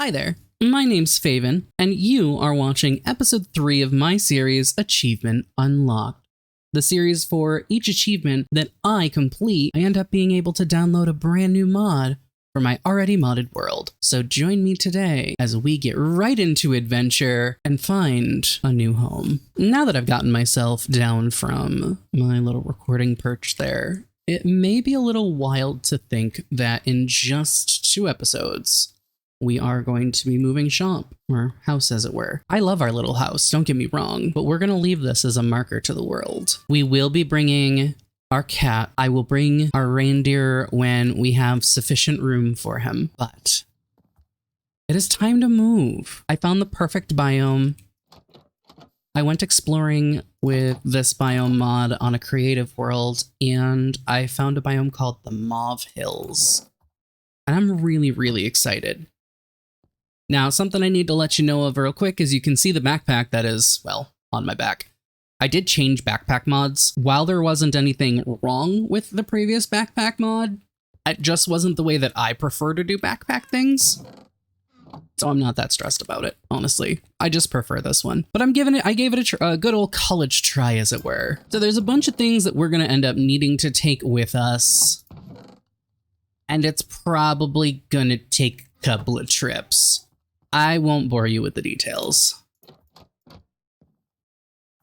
Hi there, my name's Faevyn, and you are watching episode 3 of my series, Achievement Unlocked. The series for each achievement that I complete, I end up being able to download a brand new mod for my already modded world. So join me today as we get right into adventure and find a new home. Now that I've gotten myself down from my little recording perch there, it may be a little wild to think that in just 2 episodes, we are going to be moving shop, or house as it were. I love our little house, don't get me wrong, but we're going to leave this as a marker to the world. We will be bringing our cat. I will bring our reindeer when we have sufficient room for him, but it is time to move. I found the perfect biome. I went exploring with this biome mod on a creative world, and I found a biome called the Mauve Hills. And I'm really excited. Now, something I need to let you know of real quick is you can see the backpack that is, well, on my back. I did change backpack mods. While there wasn't anything wrong with the previous backpack mod, it just wasn't the way that I prefer to do backpack things. So I'm not that stressed about it, honestly. I just prefer this one. But I gave it a good old college try, as it were. So there's a bunch of things that we're going to end up needing to take with us. And it's probably going to take a couple of trips. I won't bore you with the details.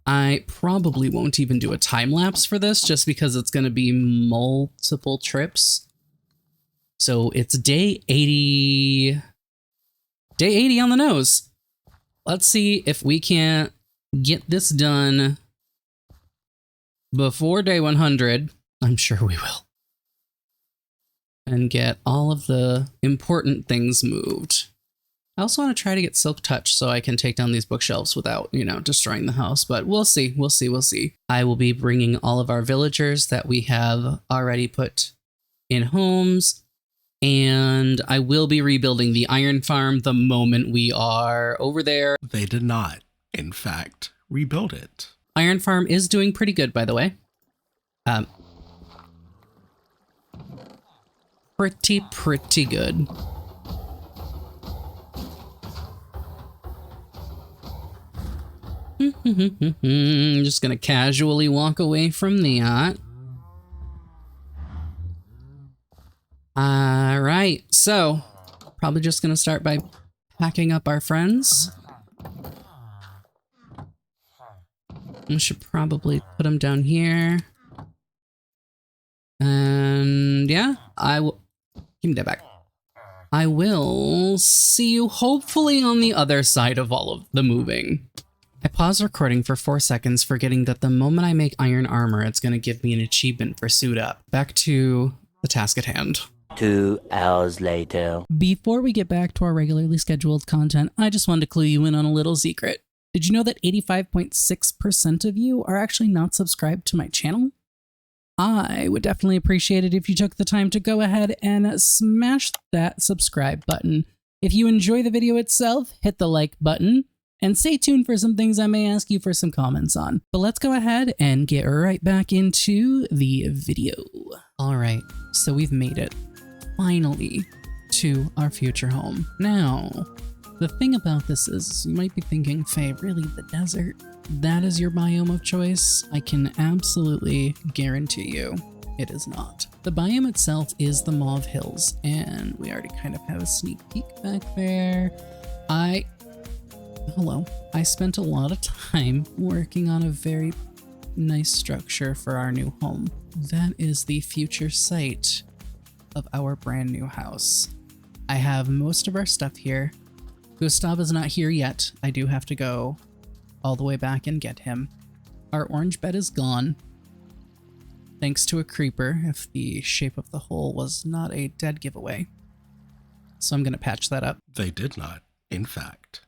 I probably won't even do a time lapse for this just because it's going to be multiple trips. So it's day 80. Day 80 on the nose. Let's see if we can't get this done before day 100. I'm sure we will. And get all of the important things moved. I also want to try to get Silk Touch so I can take down these bookshelves without, destroying the house, but we'll see. I will be bringing all of our villagers that we have already put in homes, and I will be rebuilding the iron farm the moment we are over there. They did not, in fact, rebuild it. Iron farm is doing pretty good, by the way. Pretty good. I'm just gonna casually walk away from the yacht. Alright, so probably just gonna start by packing up our friends. I should probably put them down here. And yeah, I will give me that back. I will see you hopefully on the other side of all of the moving. I paused recording for 4 seconds, forgetting that the moment I make iron armor, it's going to give me an achievement for suit up. Back to the task at hand. 2 hours later. Before we get back to our regularly scheduled content, I just wanted to clue you in on a little secret. Did you know that 85.6% of you are actually not subscribed to my channel? I would definitely appreciate it if you took the time to go ahead and smash that subscribe button. If you enjoy the video itself, hit the like button. And stay tuned for some things I may ask you for some comments on. But let's go ahead and get right back into the video. All right, so we've made it, finally, to our future home. Now, the thing about this is, you might be thinking, Faye, really, the desert? That is your biome of choice? I can absolutely guarantee you it is not. The biome itself is the Mauve Hills, and we already kind of have a sneak peek back there. Hello. I spent a lot of time working on a very nice structure for our new home. That is the future site of our brand new house. I have most of our stuff here. Gustav is not here yet. I do have to go all the way back and get him. Our orange bed is gone, thanks to a creeper, if the shape of the hole was not a dead giveaway. So I'm going to patch that up. They did not, in fact,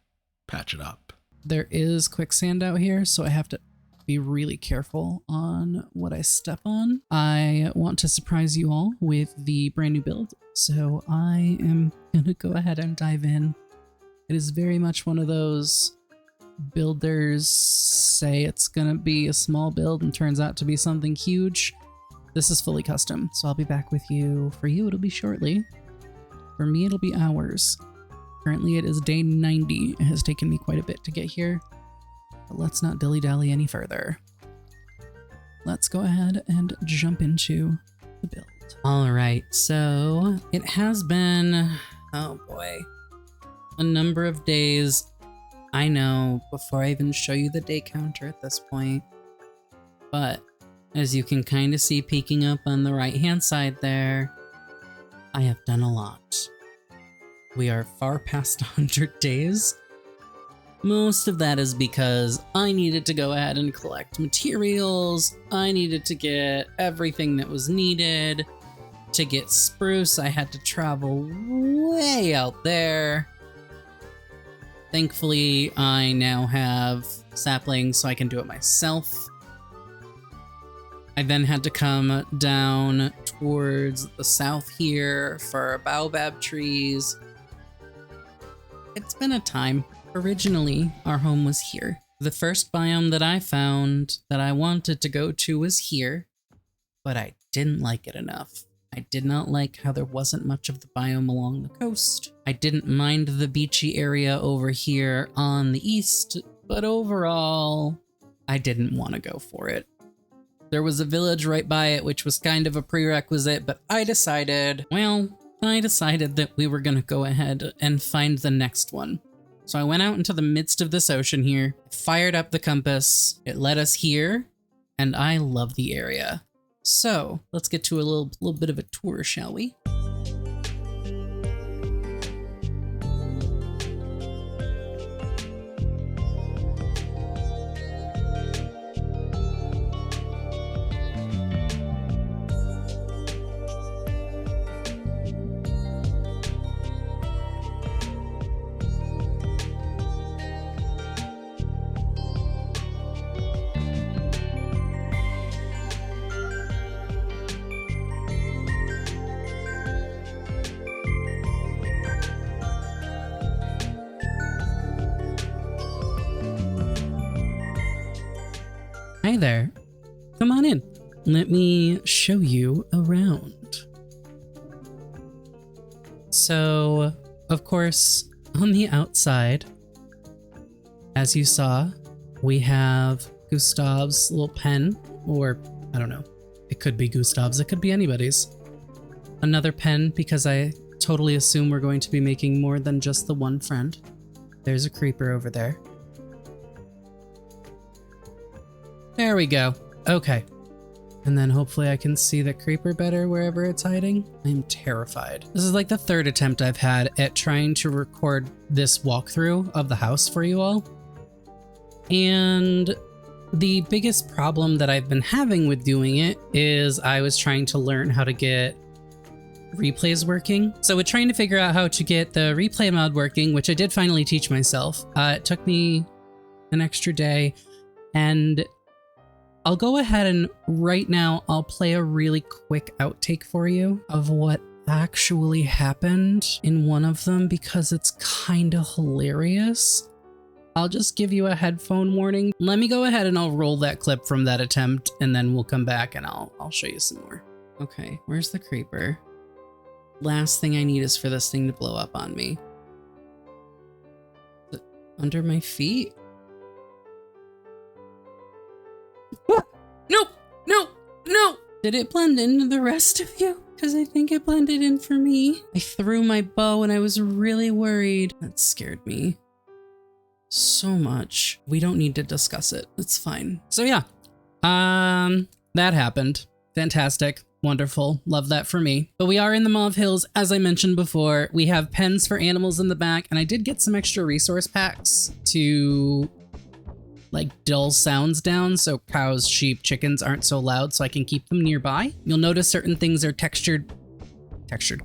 patch it up. There is quicksand out here, so I have to be really careful on what I step on. I want to surprise you all with the brand new build, so I am gonna go ahead and dive in. It is very much one of those builders say it's gonna be a small build and turns out to be something huge. This is fully custom, so I'll be back with you. For you, it'll be shortly. For me, it'll be hours. Currently it is day 90. It has taken me quite a bit to get here, but let's not dilly-dally any further. Let's go ahead and jump into the build. All right, so it has been, oh boy, a number of days. I know, before I even show you the day counter at this point, but as you can kind of see peeking up on the right-hand side there, I have done a lot. We are far past 100 days. Most of that is because I needed to go ahead and collect materials. I needed to get everything that was needed. To get spruce, I had to travel way out there. Thankfully, I now have saplings, so I can do it myself. I then had to come down towards the south here for baobab trees. It's been a time. Originally, our home was here. The first biome that I found that I wanted to go to was here, but I didn't like it enough. I did not like how there wasn't much of the biome along the coast. I didn't mind the beachy area over here on the east, but overall, I didn't want to go for it. There was a village right by it, which was kind of a prerequisite, but I decided that we were gonna go ahead and find the next one. So I went out into the midst of this ocean here, fired up the compass, it led us here, and I love the area. So let's get to a little bit of a tour, shall we? Hi there. Come on in. Let me show you around. So, of course, on the outside, as you saw, we have Gustav's little pen, or I don't know, it could be Gustav's, it could be anybody's. Another pen, because I totally assume we're going to be making more than just the one friend. There's a creeper over there. There we go. Okay. And then hopefully I can see the creeper better wherever it's hiding. I'm terrified. This is like the third attempt I've had at trying to record this walkthrough of the house for you all. And the biggest problem that I've been having with doing it is I was trying to learn how to get replays working. So with trying to figure out how to get the replay mod working, which I did finally teach myself, it took me an extra day, and I'll go ahead and right now I'll play a really quick outtake for you of what actually happened in one of them because it's kind of hilarious. I'll just give you a headphone warning. Let me go ahead and I'll roll that clip from that attempt and then we'll come back and I'll show you some more. Okay, where's the creeper? Last thing I need is for this thing to blow up on me. Is it under my feet? No! No! No! Did it blend into the rest of you? Because I think it blended in for me. I threw my bow and I was really worried. That scared me so much. We don't need to discuss it. It's fine. So yeah, that happened. Fantastic. Wonderful. Love that for me. But we are in the Mauve Hills. As I mentioned before, we have pens for animals in the back, and I did get some extra resource packs to like dull sounds down so cows, sheep, chickens aren't so loud so I can keep them nearby. You'll notice certain things are textured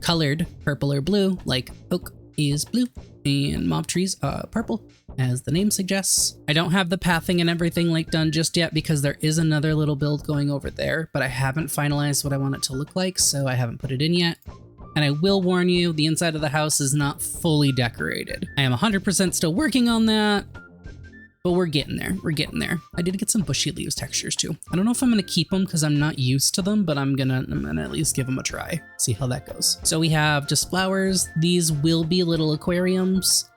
colored purple or blue, like oak is blue and mob trees purple, as the name suggests. I don't have the pathing and everything like done just yet because there is another little build going over there, but I haven't finalized what I want it to look like, so I haven't put it in yet. And I will warn you, the inside of the house is not fully decorated. I am 100% still working on that. But we're getting there. We're getting there. I did get some bushy leaves textures too. I don't know if I'm gonna keep them because I'm not used to them, but I'm gonna at least give them a try. See how that goes. So we have just flowers. These will be little aquariums.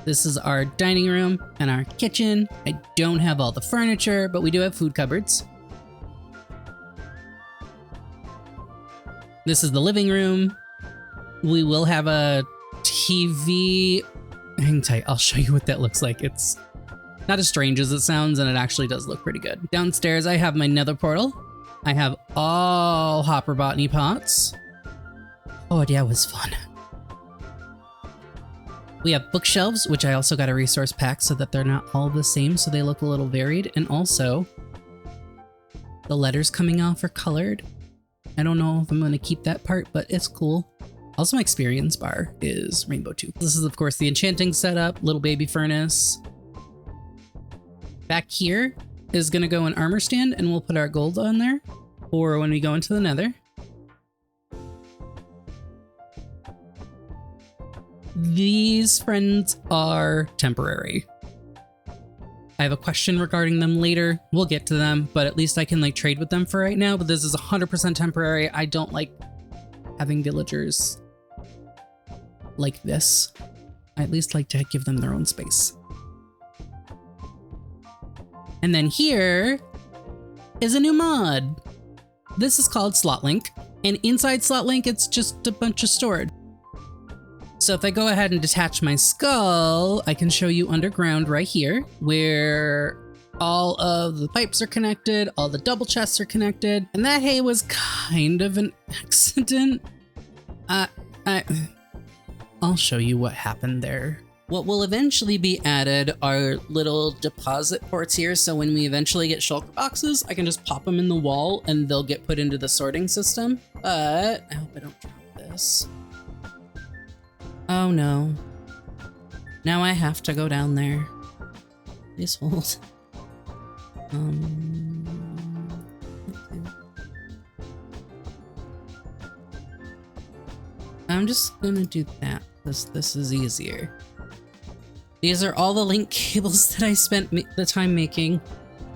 This is our dining room and our kitchen. I don't have all the furniture, but we do have food cupboards. This is the living room. We will have a TV. Hang tight, I'll show you what that looks like. It's not as strange as it sounds, and it actually does look pretty good. Downstairs, I have my nether portal. I have all hopper botany pots. Oh, that was fun. We have bookshelves, which I also got a resource pack so that they're not all the same, so they look a little varied. And also, the letters coming off are colored. I don't know if I'm going to keep that part, but it's cool. Also, my experience bar is rainbow too. This is, of course, the enchanting setup, little baby furnace. Back here is going to go an armor stand, and we'll put our gold on there for when we go into the nether. These friends are temporary. I have a question regarding them later. We'll get to them, but at least I can like trade with them for right now. But this is 100% temporary. I don't like having villagers like this. I at least like to give them their own space. And then here is a new mod. This is called SlotLink, and inside SlotLink, it's just a bunch of storage. So if I go ahead and detach my skull, I can show you underground right here, where all of the pipes are connected, all the double chests are connected, and that hay was kind of an accident. I'll show you what happened there. What will eventually be added are little deposit ports here, so when we eventually get shulker boxes, I can just pop them in the wall and they'll get put into the sorting system. But I hope I don't drop this. Oh no. Now I have to go down there. Please hold. Okay. I'm just gonna do that because this is easier. These are all the link cables that I spent the time making.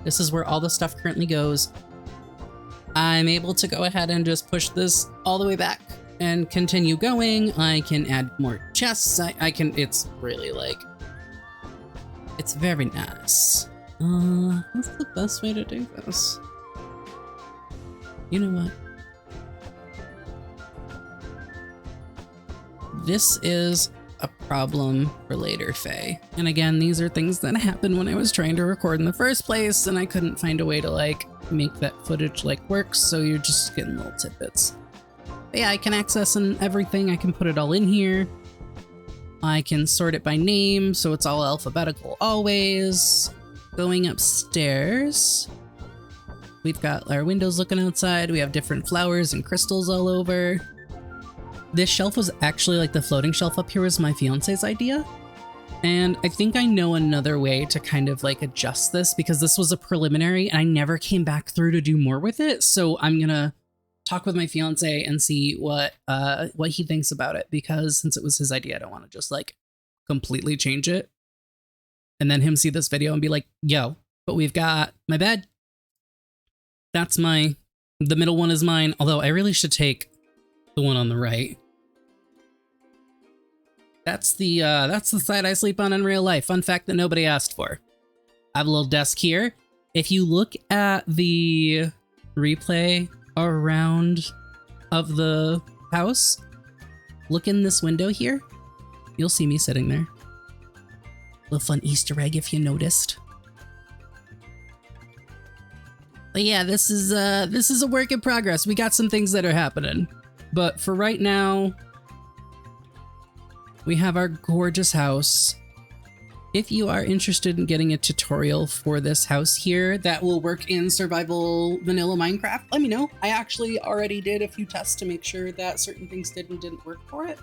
This is where all the stuff currently goes. I'm able to go ahead and just push this all the way back and continue going. I can add more chests. I can, it's really like, it's very nice. What's the best way to do this? You know what? This is a problem for later, Faye. And again, these are things that happened when I was trying to record in the first place and I couldn't find a way to like make that footage like work, so you're just getting little tidbits. But yeah, I can access everything. I can put it all in here. I can sort it by name, so it's all alphabetical always. Going upstairs, we've got our windows looking outside. We have different flowers and crystals all over. This shelf was actually like the floating shelf up here was my fiance's idea. And I think I know another way to kind of like adjust this because this was a preliminary and I never came back through to do more with it. So I'm gonna talk with my fiance and see what he thinks about it, because since it was his idea, I don't want to just like completely change it and then him see this video and be like, yo, but we've got my bed. That's the middle one is mine. Although I really should take the one on the right. That's the side I sleep on in real life. Fun fact that nobody asked for. I have a little desk here. If you look at the replay around of the house, look in this window here. You'll see me sitting there. Little fun Easter egg if you noticed. But yeah, this is a work in progress. We got some things that are happening. But for right now, we have our gorgeous house. If you are interested in getting a tutorial for this house here that will work in survival vanilla Minecraft, let me know. I actually already did a few tests to make sure that certain things did and didn't work for it.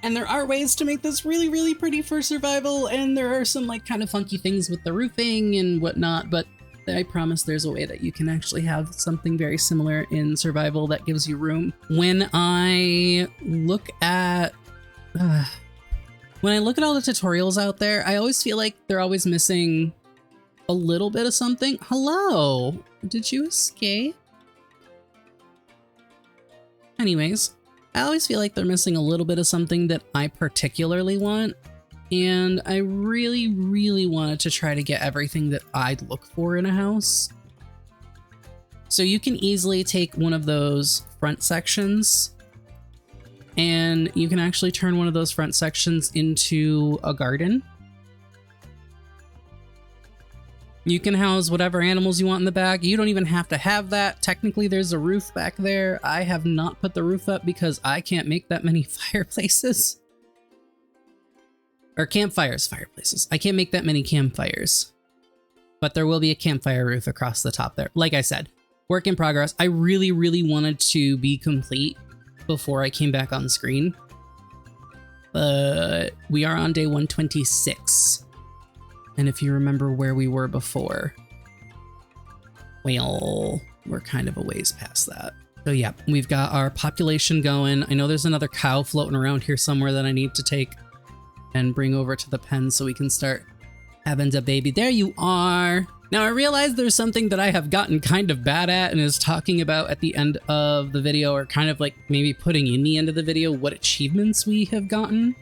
And there are ways to make this really, really pretty for survival, and there are some like kind of funky things with the roofing and whatnot, but I promise there's a way that you can actually have something very similar in survival that gives you room. When I look at... When I look at all the tutorials out there, I always feel like they're always missing a little bit of something. Hello, did you escape? Anyways, I always feel like they're missing a little bit of something that I particularly want. And I really, really wanted to try to get everything that I'd look for in a house. So you can easily take one of those front sections and you can actually turn one of those front sections into a garden. You can house whatever animals you want in the back. You don't even have to have that. Technically, there's a roof back there. I have not put the roof up because I can't make that many fireplaces. Or fireplaces. I can't make that many campfires. But there will be a campfire roof across the top there. Like I said, work in progress. I really, really wanted to be complete before I came back on screen. But we are on day 126. And if you remember where we were before, well, we're kind of a ways past that. So yeah, we've got our population going. I know there's another cow floating around here somewhere that I need to take and bring over to the pen so we can start having a baby. There you are. Now I realize there's something that I have gotten kind of bad at and is talking about at the end of the video, or kind of like maybe putting in the end of the video what achievements we have gotten.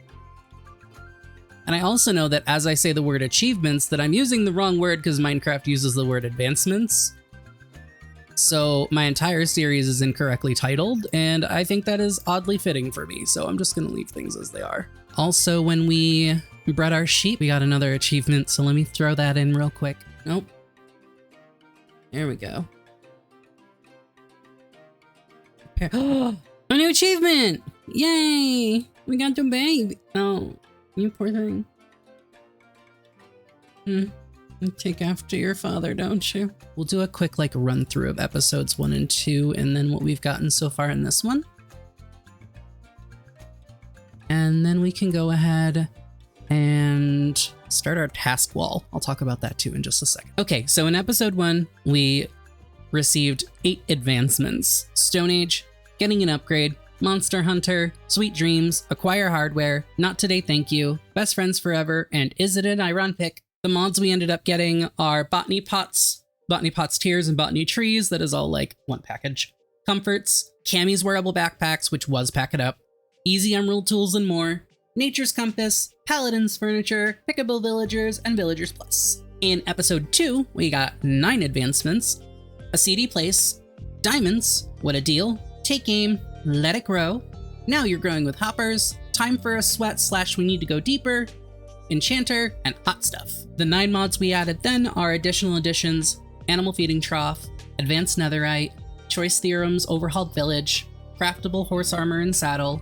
And I also know that as I say the word achievements, that I'm using the wrong word because Minecraft uses the word advancements. So my entire series is incorrectly titled, and I think that is oddly fitting for me, so I'm just gonna leave things as they are. Also, when we bred our sheep, we got another achievement, so let me throw that in real quick. Nope. There we go. A new achievement! Yay! We got the baby! Oh. You poor thing. You take after your father, don't you? We'll do a quick run through of episodes 1 and 2 and then what we've gotten so far in this one. And then we can go ahead and start our task wall. I'll talk about that too in just a second. Okay, so in episode 1, we received 8 advancements. Stone Age, getting an upgrade, Monster Hunter, Sweet Dreams, Acquire Hardware, Not Today Thank You, Best Friends Forever, and Is It an Iron Pick? The mods we ended up getting are Botany Pots Tears, and Botany Trees. That is all one package. Comforts, Cammy's Wearable Backpacks, which was Pack It Up, Easy Emerald Tools and more, Nature's Compass, Paladin's Furniture, Pickable Villagers, and Villagers Plus. In episode 2, we got 9 advancements, A Seedy Place, Diamonds, What a Deal, Take Aim, Let It Grow, Now You're Growing with Hoppers, Time for a Sweat / We Need to Go Deeper, Enchanter, and Hot Stuff. The 9 mods we added then are additional additions, Animal Feeding Trough, Advanced Netherite, Choice Theorems Overhauled Village, Craftable Horse Armor and Saddle,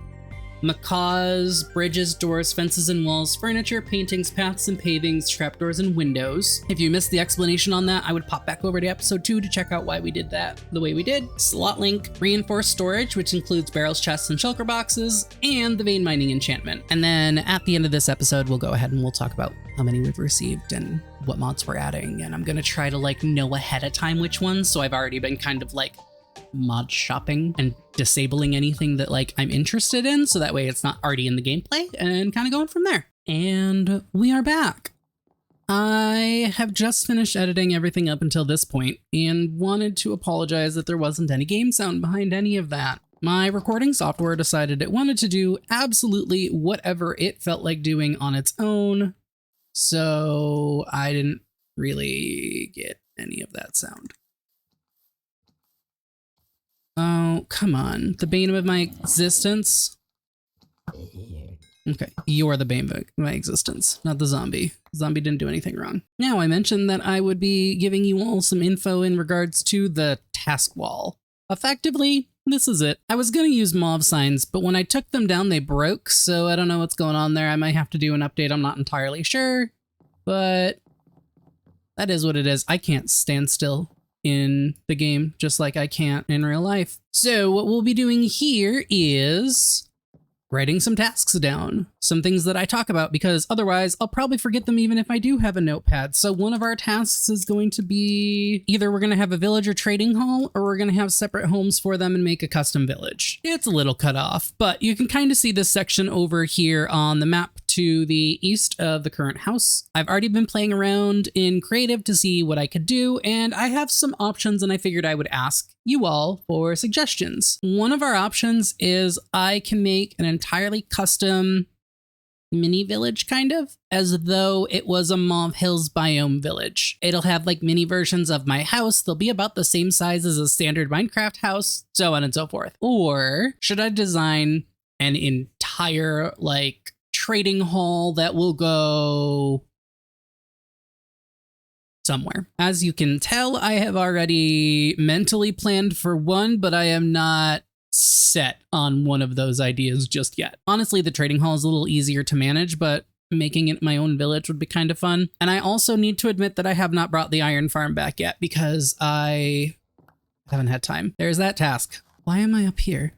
Macaws, Bridges, Doors, Fences and Walls, Furniture, Paintings, Paths and Pavings, Trapdoors and Windows. If you missed the explanation on that, I would pop back over to episode 2 to check out why we did that the way we did. Slot Link, Reinforced Storage, which includes barrels, chests, and shulker boxes, and the Vein Mining Enchantment. And then at the end of this episode, we'll go ahead and we'll talk about how many we've received and what mods we're adding. And I'm gonna try to know ahead of time which ones, so I've already been kind of mod shopping and disabling anything that I'm interested in, so that way it's not already in the gameplay, and kind of going from there. And we are back. I have just finished editing everything up until this point and wanted to apologize that there wasn't any game sound behind any of that. My recording software decided it wanted to do absolutely whatever it felt like doing on its own, so I didn't really get any of that sound. Oh, come on. The bane of my existence? Okay, you're the bane of my existence, not the zombie. The zombie didn't do anything wrong. Now, I mentioned that I would be giving you all some info in regards to the task wall. Effectively, this is it. I was going to use mauve signs, but when I took them down, they broke, so I don't know what's going on there. I might have to do an update. I'm not entirely sure, but that is what it is. I can't stand still in the game, just like I can't in real life. So what we'll be doing here is writing some tasks down. some things that I talk about, because otherwise I'll probably forget them even if I do have a notepad. So one of our tasks is going to be either we're going to have a villager trading hall or we're going to have separate homes for them and make a custom village. It's a little cut off, but you can kind of see this section over here on the map to the east of the current house. I've already been playing around in creative to see what I could do, and I have some options, and I figured I would ask you all for suggestions. One of our options is I can make an entirely custom mini village, kind of, as though it was a Mauve Hills biome village. It'll have like mini versions of my house. They'll be about the same size as a standard Minecraft house, so on and so forth. Or should I design an entire like trading hall that will go somewhere? As you can tell, I have already mentally planned for one, but I am not set on one of those ideas just yet. Honestly, the trading hall is a little easier to manage, but making it my own village would be kind of fun. And I also need to admit that I have not brought the iron farm back yet because I haven't had time. There's that task. Why am I up here?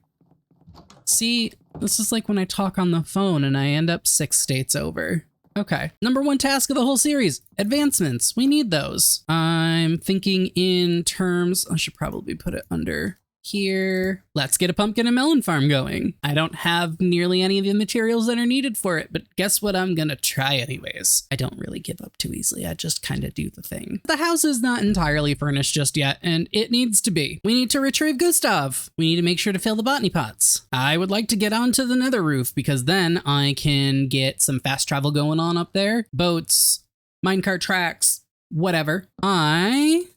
See, this is like when I talk on the phone and I end up 6 states over. Okay, number 1 task of the whole series, advancements. We need those. I'm thinking in terms, I should probably put it under here. Let's get a pumpkin and melon farm going. I don't have nearly any of the materials that are needed for it, but guess what? I'm gonna try anyways. I don't really give up too easily. I just kind of do the thing. The house is not entirely furnished just yet, and it needs to be. We need to retrieve Gustav. We need to make sure to fill the botany pots. I would like to get onto the nether roof because then I can get some fast travel going on up there. Boats, minecart tracks, whatever. I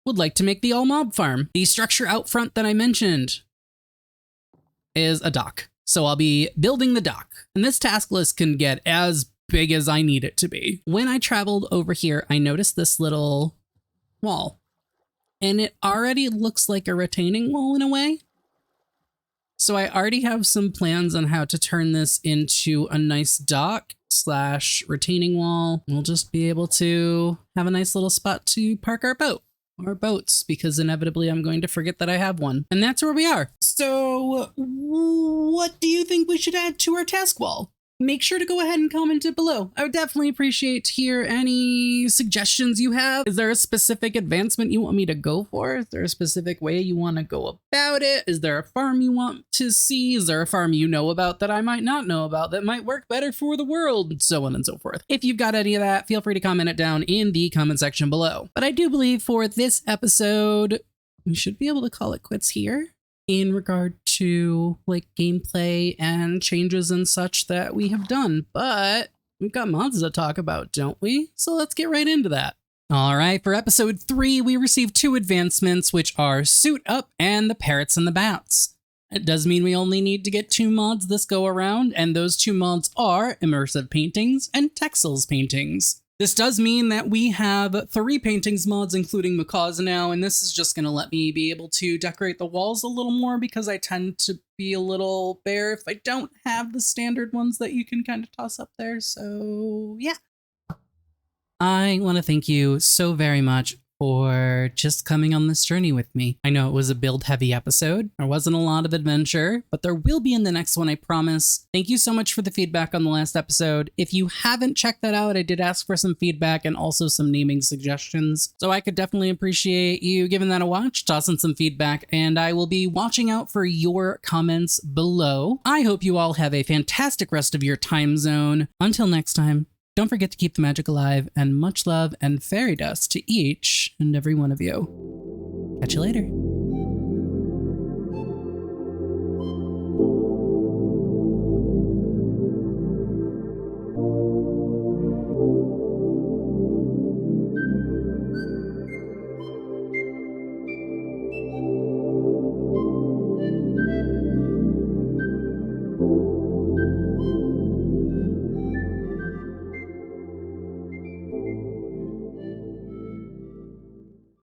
would like to make the all mob farm. The structure out front that I mentioned is a dock. So I'll be building the dock, and this task list can get as big as I need it to be. When I traveled over here, I noticed this little wall, and it already looks like a retaining wall in a way. So I already have some plans on how to turn this into a nice dock / retaining wall. We'll just be able to have a nice little spot to park our boat. Or boats, because inevitably I'm going to forget that I have one. And that's where we are. So what do you think we should add to our task wall? Make sure to go ahead and comment it below. I would definitely appreciate to hear any suggestions you have. Is there a specific advancement you want me to go for? Is there a specific way you want to go about it? Is there a farm you want to see? Is there a farm you know about that I might not know about that might work better for the world? So on and so forth. If you've got any of that, feel free to comment it down in the comment section below. But I do believe for this episode, we should be able to call it quits here in regard to like gameplay and changes and such that we have done, but we've got mods to talk about, don't we? So let's get right into that. All right, for episode 3, we received 2 advancements, which are Suit Up and the Parrots and the Bats. It does mean we only need to get 2 mods this go around, and those 2 mods are Immersive Paintings and Texels Paintings. This does mean that we have 3 paintings mods, including macaws now, and this is just going to let me be able to decorate the walls a little more because I tend to be a little bare if I don't have the standard ones that you can kind of toss up there, so yeah. I want to thank you so very much for just coming on this journey with me. I know it was a build-heavy episode. There wasn't a lot of adventure, but there will be in the next one, I promise. Thank you so much for the feedback on the last episode. If you haven't checked that out, I did ask for some feedback and also some naming suggestions, so I could definitely appreciate you giving that a watch, tossing some feedback, and I will be watching out for your comments below. I hope you all have a fantastic rest of your time zone. Until next time, don't forget to keep the magic alive, and much love and fairy dust to each and every one of you. Catch you later.